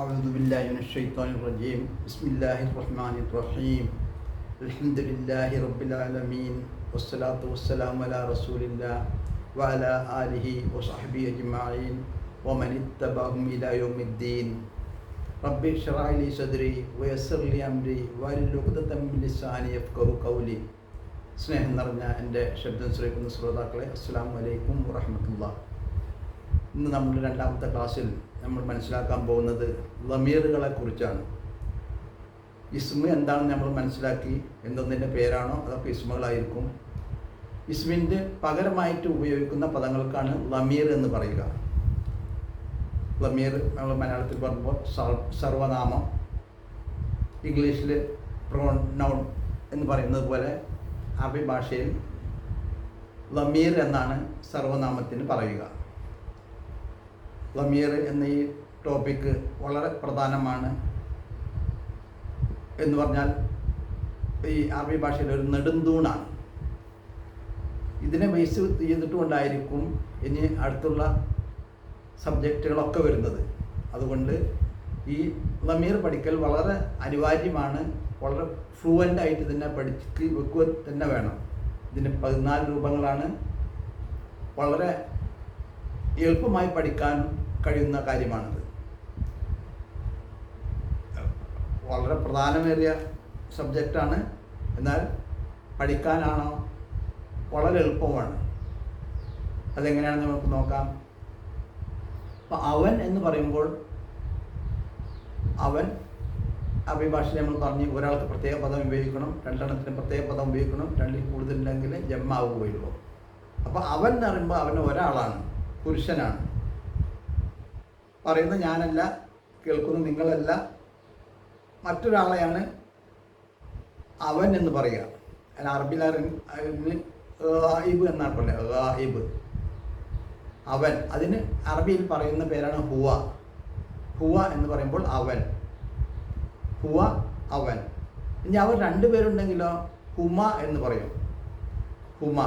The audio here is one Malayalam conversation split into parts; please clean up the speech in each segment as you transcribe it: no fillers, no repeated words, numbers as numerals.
أعوذ بالله من الشيطان الرجيم بسم الله الرحمن الرحيم الحمد لله رب العالمين والصلاة والسلام على رسول الله وعلى آله وصحبه أجمعين ومن اتبعهم إلى يوم الدين رب اشرح لي صدري ويسر لي أمري واحلل عقدة من لساني يفقهوا قولي സ്നേഹം നിറഞ്ഞ എൻ്റെ ശബ്ദം ശ്രവിക്കുന്ന ശ്രോതാക്കളെ അസ്സലാമു അലൈക്കും വറഹ്മത്തുള്ളാഹി. ഇന്ന് നമ്മുടെ രണ്ടാമത്തെ ക്ലാസ്സിൽ നമ്മൾ മനസ്സിലാക്കാൻ പോകുന്നത് ലമീറുകളെ കുറിച്ചാണ്. ഇസ്മ എന്താണെന്ന് നമ്മൾ മനസ്സിലാക്കി. എന്തൊന്നിൻ്റെ പേരാണോ അതൊക്കെ ഇസ്മുകളായിരിക്കും. ഇസ്മിൻ്റെ പകരമായിട്ട് ഉപയോഗിക്കുന്ന പദങ്ങൾക്കാണ് ലമീർ എന്ന് പറയുക. ലമീർ നമ്മൾ മലയാളത്തിൽ പറയുമ്പോൾ സർവനാമം, ഇംഗ്ലീഷിൽ പ്രൊനൗൺ എന്ന് പറയുന്നത് പോലെ അറബി ഭാഷയിൽ ലമീർ എന്നാണ് സർവനാമത്തിന് പറയുക. ലമീർ എന്ന ഈ ടോപ്പിക്ക് വളരെ പ്രധാനമാണ്. എന്ന് പറഞ്ഞാൽ ഈ അറബി ഭാഷയിൽ ഒരു നെടുന്തൂണാണ്. ഇതിനെ ബേസ് ചെയ്തിട്ടുകൊണ്ടായിരിക്കും ഇനി അടുത്തുള്ള സബ്ജക്റ്റുകളൊക്കെ വരുന്നത്. അതുകൊണ്ട് ഈ ലമീർ പഠിക്കൽ വളരെ അനിവാര്യമാണ്. വളരെ ഫ്ലുവൻ്റായിട്ട് തന്നെ പഠിച്ച് വെക്കുക തന്നെ വേണം. ഇതിന് 14 രൂപങ്ങളാണ്. വളരെ എളുപ്പമായി പഠിക്കാൻ കഴിയുന്ന കാര്യമാണിത്. വളരെ പ്രധാനമേറിയ സബ്ജക്റ്റാണ്. എന്നാൽ പഠിക്കാനാണോ വളരെ എളുപ്പമാണ്. അതെങ്ങനെയാണെന്ന് നമുക്ക് നോക്കാം. അപ്പം അവൻ എന്ന് പറയുമ്പോൾ അവൻ അറബി ഭാഷയിൽ നമ്മൾ പറഞ്ഞ് ഒരാൾക്ക് പ്രത്യേക പദം ഉപയോഗിക്കണം, രണ്ടെണ്ണത്തിന് പ്രത്യേക പദം ഉപയോഗിക്കണം, രണ്ടിൽ കൂടുതലുണ്ടെങ്കിൽ ജമ്മാവുകയുള്ളൂ. അപ്പോൾ അവൻ എന്ന് പറയുമ്പോൾ അവൻ ഒരാളാണ്, പുരുഷനാണ്. പറയുന്നത് ഞാനല്ല, കേൾക്കുന്നത് നിങ്ങളല്ല, മറ്റൊരാളെയാണ് അവൻ എന്ന് പറയുക. അല്ല, അറബിയിൽ ഗായിബ് എന്നാണ് പറയുക. ഗായിബ് അവൻ, അതിന് അറബിയിൽ പറയുന്ന പേരാണ് ഹുവ. ഹുവ എന്ന് പറയുമ്പോൾ അവൻ, ഹുവ അവൻ. ഇനി അവർ രണ്ടുപേരുണ്ടെങ്കിലോ ഹുമ എന്ന് പറയും. ഹുമ.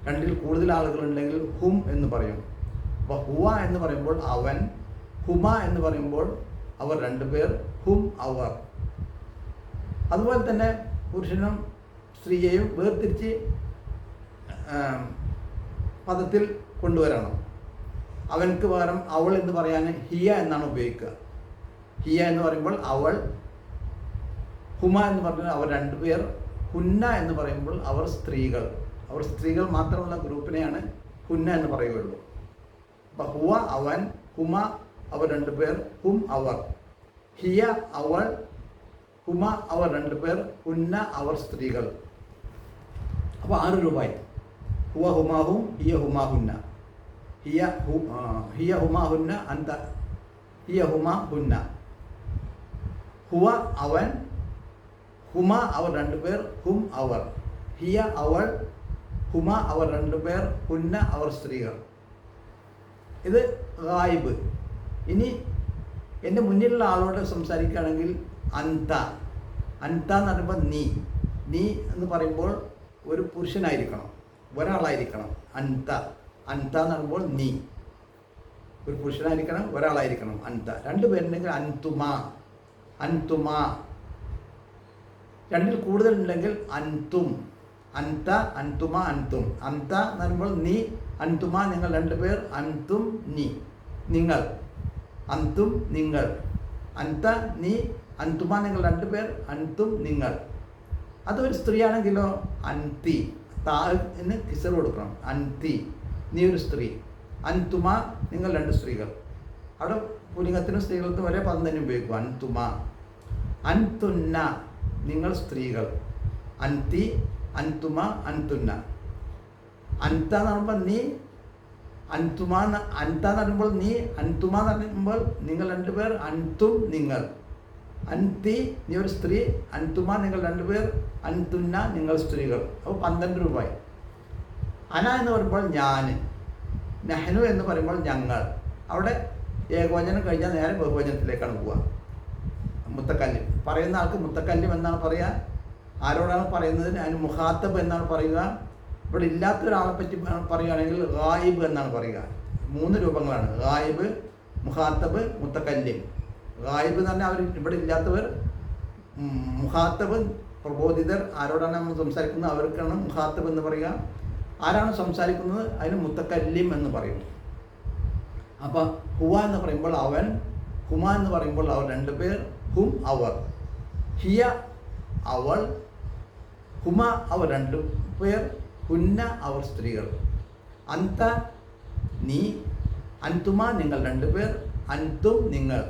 രണ്ടിൽ കൂടുതൽ ആളുകളുണ്ടെങ്കിൽ ഹും എന്ന് പറയും. അപ്പോൾ ഹുവ എന്ന് പറയുമ്പോൾ അവൻ, ഹുമ എന്ന് പറയുമ്പോൾ അവർ രണ്ടുപേർ, ഹും അവർ. അതുപോലെ തന്നെ പുരുഷനും സ്ത്രീയെയും വേർതിരിച്ച് പദത്തിൽ കൊണ്ടുവരണം. അവൻക്ക് പകരം അവൾ എന്ന് പറയാൻ ഹിയ എന്നാണ് ഉപയോഗിക്കുക. ഹിയ എന്ന് പറയുമ്പോൾ അവൾ, ഹുമ എന്ന് പറഞ്ഞാൽ അവർ രണ്ടുപേർ, ഹുന്ന എന്ന് പറയുമ്പോൾ അവർ സ്ത്രീകൾ. അവർ സ്ത്രീകൾ മാത്രമുള്ള ഗ്രൂപ്പിനെയാണ് ഹുന്ന എന്ന് പറയുകയുള്ളൂ. അപ്പം ഹുവ അവൻ, ഹുമ അവർ രണ്ടുപേർ, ഹും അവർ. ഹിയ അവൾ, ഹുമ അവർ രണ്ടുപേർ, ഹുന്ന അവർ സ്ത്രീകൾ. അപ്പോൾ 6 രൂപയായി. ഹുവ ഹുമാഹും, ഹിയ ഹുമാഹുന്ന. ഹിയ ഹുമാഹുന്ന, അന്ത ഹിയ ഹുമാഹുന്ന. ഹുവ അവൻ, ഹുമ അവർ രണ്ടുപേർ, ഹും അവർ. ഹിയ അവൾ, ഹുമ അവർ രണ്ടുപേർ, ഹുന്ന അവർ സ്ത്രീകൾ. ഇത് ഗായിബ്. ഇനി എൻ്റെ മുന്നിലുള്ള ആളോട് സംസാരിക്കുകയാണെങ്കിൽ അന്ത. അന്ത എന്ന് പറയുമ്പോൾ നീ. നീ എന്ന് പറയുമ്പോൾ ഒരു പുരുഷനായിരിക്കണം, ഒരാളായിരിക്കണം. അന്ത. അന്ത എന്ന് പറയുമ്പോൾ നീ ഒരു പുരുഷനായിരിക്കണം, ഒരാളായിരിക്കണം. അന്ത. രണ്ടുപേരുണ്ടെങ്കിൽ അൻതുമ. അൻതുമ. രണ്ടിൽ കൂടുതലുണ്ടെങ്കിൽ അൻതും. അന്ത, അൻതുമ, അൻതും. അന്ത എന്ന് പറയുമ്പോൾ നീ, അൻതുമ നിങ്ങൾ രണ്ടുപേർ, അൻതും നീ നിങ്ങൾ, അന്തും നിങ്ങൾ. അന്ത നീ, അൻതുമ നിങ്ങൾ രണ്ടുപേർ, അൻതും നിങ്ങൾ. അതൊരു സ്ത്രീയാണെങ്കിലോ അൻതി. താന് കിസർ കൊടുക്കണം. അൻതി നീ ഒരു സ്ത്രീ. അൻതുമ നിങ്ങൾ 2 സ്ത്രീകൾ. അവിടെ പുലിംഗത്തിനും സ്ത്രീകൾക്കും ഒരേ പദം തന്നെ ഉപയോഗിക്കും. അൻതുമ. അൻതുന്ന നിങ്ങൾ സ്ത്രീകൾ. അൻതി, അൻതുമ, അൻതുന്ന. അൻത എന്ന് പറയുമ്പോൾ നീ, അൻതുമ. അൻത എന്ന് പറയുമ്പോൾ നീ, അൻതുമ എന്ന് പറയുമ്പോൾ നിങ്ങൾ രണ്ടുപേർ, അൻതും നിങ്ങൾ. അൻതി നീ ഒരു സ്ത്രീ, അൻതുമ നിങ്ങൾ രണ്ടുപേർ, അൻതുന്ന നിങ്ങൾ സ്ത്രീകൾ. അപ്പോൾ 12 രൂപയായി. അന എന്ന് പറയുമ്പോൾ ഞാൻ, നഹ്നു എന്ന് പറയുമ്പോൾ ഞങ്ങൾ. അവിടെ ഏകവചനം കഴിഞ്ഞാൽ നേരെ ബഹുവചനത്തിലേക്കാണ് പോവുക. മുത്തക്കല്ലിം പറയുന്ന ആൾക്ക് മുത്തക്കല്ലിം എന്നാണ് പറയുക. ആരോടാണ് പറയുന്നതിന് അതിന് മുഖാത്തബ് എന്നാണ് പറയുക. ഇവിടെ ഇല്ലാത്തൊരാളെ പറ്റി പറയുകയാണെങ്കിൽ ഗായിബ് എന്നാണ് പറയുക. 3 രൂപങ്ങളാണ്: ഗായിബ്, മുഖാത്തബ്, മുത്തക്കല്ലിം. ഗായിബ് തന്നെ അവർ ഇവിടെ ഇല്ലാത്തവർ. മുഖാത്തബ് പ്രബോധിതർ, ആരോടാണ് നമ്മൾ സംസാരിക്കുന്നത് അവർക്കാണ് മുഖാത്തബ് എന്ന് പറയുക. ആരാണ് സംസാരിക്കുന്നത് അതിന് മുത്തക്കല്ലിം എന്ന് പറയും. അപ്പോൾ ഹുവ എന്ന് പറയുമ്പോൾ അവൻ, ഹുമ എന്ന് പറയുമ്പോൾ അവർ 2 പേർ, ഹും അവർ, ഹിയ അവൾ, ഹുമ അവർ 2 പേർ, ഹുന്ന അവർ സ്ത്രീകൾ, അന്ത നീ, അന്തുമ നിങ്ങൾ 2 പേർ, അന്തും നിങ്ങൾ,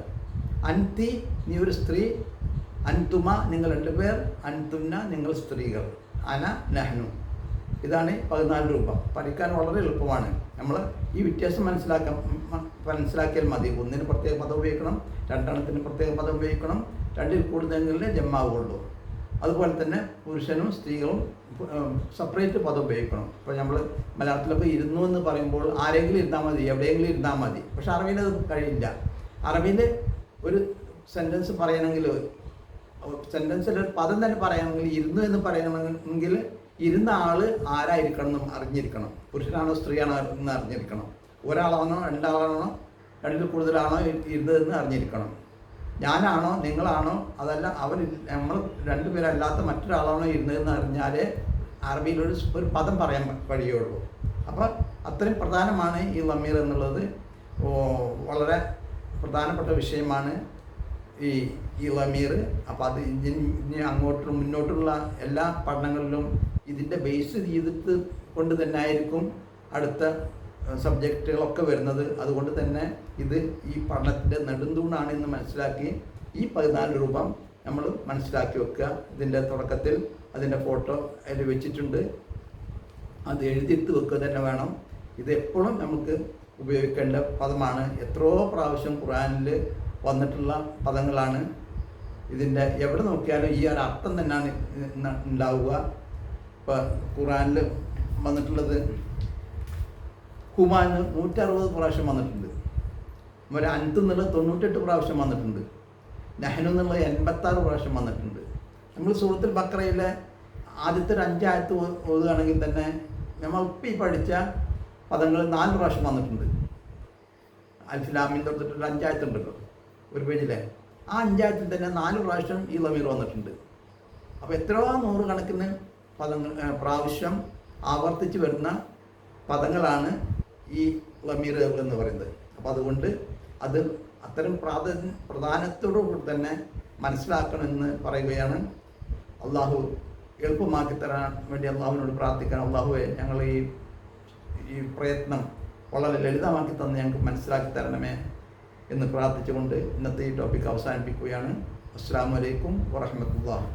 അന്തി നീ ഒരു സ്ത്രീ, അന്തുമ നിങ്ങൾ 2 പേർ, അന്തുന്ന നിങ്ങൾ സ്ത്രീകൾ, അന നഹ്നു. ഇതാണ് 14 രൂപ. പഠിക്കാൻ വളരെ എളുപ്പമാണ്. നമ്മൾ ഈ വ്യത്യാസം മനസ്സിലാക്കിയാൽ മതി. ഒന്നിന് പ്രത്യേക പദം ഉപയോഗിക്കണം, 2 പ്രത്യേക പദം ഉപയോഗിക്കണം, 2 കൂടുതലെങ്കിലേ ജമ്മാവുള്ളൂ. അതുപോലെ തന്നെ പുരുഷനും സ്ത്രീകളും സെപ്പറേറ്റ് പദം ഉപയോഗിക്കണം. ഇപ്പോൾ നമ്മൾ മലയാളത്തിലൊക്കെ ഇരുന്നു എന്ന് പറയുമ്പോൾ ആരെങ്കിലും ഇരുന്നാൽ മതി, എവിടെയെങ്കിലും ഇരുന്നാൽ മതി. പക്ഷെ അറബിയിൽ അത് കഴിയില്ല. അറബിയിൽ ഒരു സെൻറ്റൻസ് പറയണമെങ്കിൽ, സെൻറ്റൻസിൽ ഒരു പദം തന്നെ പറയണമെങ്കിൽ, ഇരുന്നു എന്ന് പറയണമെങ്കിൽ ഇരുന്ന ആൾ ആരായിരിക്കണം എന്ന് അറിഞ്ഞിരിക്കണം. പുരുഷനാണോ സ്ത്രീയാണോ എന്ന് അറിഞ്ഞിരിക്കണം. ഒരാളാണോ 2 ആളാണോ 2 കൂടുതലാണോ ഇരുന്നതെന്ന് അറിഞ്ഞിരിക്കണം. ഞാനാണോ നിങ്ങളാണോ അതല്ല അവർ നമ്മൾ 2 പേരല്ലാത്ത മറ്റൊരാളാണോ ഇരുന്നതെന്ന് അറിഞ്ഞാലേ അറബിയിലൊരു പദം പറയാൻ കഴിയുള്ളൂ. അപ്പോൾ അത്രയും പ്രധാനമാണ് ഈ ലമീർ എന്നുള്ളത്. വളരെ പ്രധാനപ്പെട്ട വിഷയമാണ് ഈ ലമീർ. അപ്പോൾ അത് ഇനി അങ്ങോട്ടും മുന്നോട്ടുള്ള എല്ലാ പഠനങ്ങളിലും ഇതിൻ്റെ ബേസ് ചെയ്തിട്ട് കൊണ്ട് തന്നെ ആയിരിക്കും അടുത്ത സബ്ജക്റ്റുകളൊക്കെ വരുന്നത്. അതുകൊണ്ട് തന്നെ ഇത് ഈ പഠനത്തിൻ്റെ നെടുന്തൂണാണ് എന്ന് മനസ്സിലാക്കി ഈ 14 രൂപ നമ്മൾ മനസ്സിലാക്കി വെക്കുക. ഇതിൻ്റെ തുടക്കത്തിൽ അതിൻ്റെ ഫോട്ടോ അതിൽ വെച്ചിട്ടുണ്ട്. അത് എഴുതിയിട്ട് വെക്കുക തന്നെ വേണം. ഇത് എപ്പോഴും നമുക്ക് ഉപയോഗിക്കേണ്ട പദമാണ്. എത്രയോ പ്രാവശ്യം ഖുർആനിൽ വന്നിട്ടുള്ള പദങ്ങളാണ്. ഇതിൻ്റെ എവിടെ നോക്കിയാലും ഈ ഒരു അർത്ഥം തന്നെയാണ് ഉണ്ടാവുക. ഇപ്പോൾ ഖുർആനിൽ വന്നിട്ടുള്ളത് ഹുമാന് 160 പ്രാവശ്യം വന്നിട്ടുണ്ട്. ഒരു അൻത്ത് എന്നുള്ളത് 98 പ്രാവശ്യം വന്നിട്ടുണ്ട്. നഹ്നു എന്നുള്ളത് 86 പ്രാവശ്യം വന്നിട്ടുണ്ട്. നമ്മൾ സൂറത്തുൽ ബഖറയിലെ ആദ്യത്തെ 5 ആയത്ത് ഓതുകയാണെങ്കിൽ തന്നെ നമ്മൾ ഇപ്പോൾ ഈ പഠിച്ച പദങ്ങൾ 4 പ്രാവശ്യം വന്നിട്ടുണ്ട്. അൽഫിലാമിൽ തൊട്ടിട്ടുള്ള 5 ആയത്തുണ്ടല്ലോ ഒരു പേജിലെ, ആ 5 ആയത്തിൽ തന്നെ 4 പ്രാവശ്യം ഈ ലമീർ വന്നിട്ടുണ്ട്. അപ്പോൾ എത്രയോ 100 കണക്കിന് പ്രാവശ്യം ആവർത്തിച്ച് വരുന്ന പദങ്ങളാണ് ഈ ലമീറുകൾ എന്ന് പറയുന്നത്. അപ്പോൾ അതുകൊണ്ട് അത് അത്തരം പ്രധാനത്തോടുകൂടി തന്നെ മനസ്സിലാക്കണമെന്ന് പറയുകയാണ്. അള്ളാഹു എളുപ്പമാക്കി തരാൻ വേണ്ടി അള്ളാഹുവിനോട് പ്രാർത്ഥിക്കാൻ, അള്ളാഹുവെ ഞങ്ങൾ ഈ പ്രയത്നം വളരെ ലളിതമാക്കി തന്ന് ഞങ്ങൾക്ക് മനസ്സിലാക്കി തരണമേ എന്ന് പ്രാർത്ഥിച്ചുകൊണ്ട് ഇന്നത്തെ ഈ ടോപ്പിക് അവസാനിപ്പിക്കുകയാണ്. അസ്സലാമു അലൈക്കും വറഹ്മത്തുള്ളാഹി.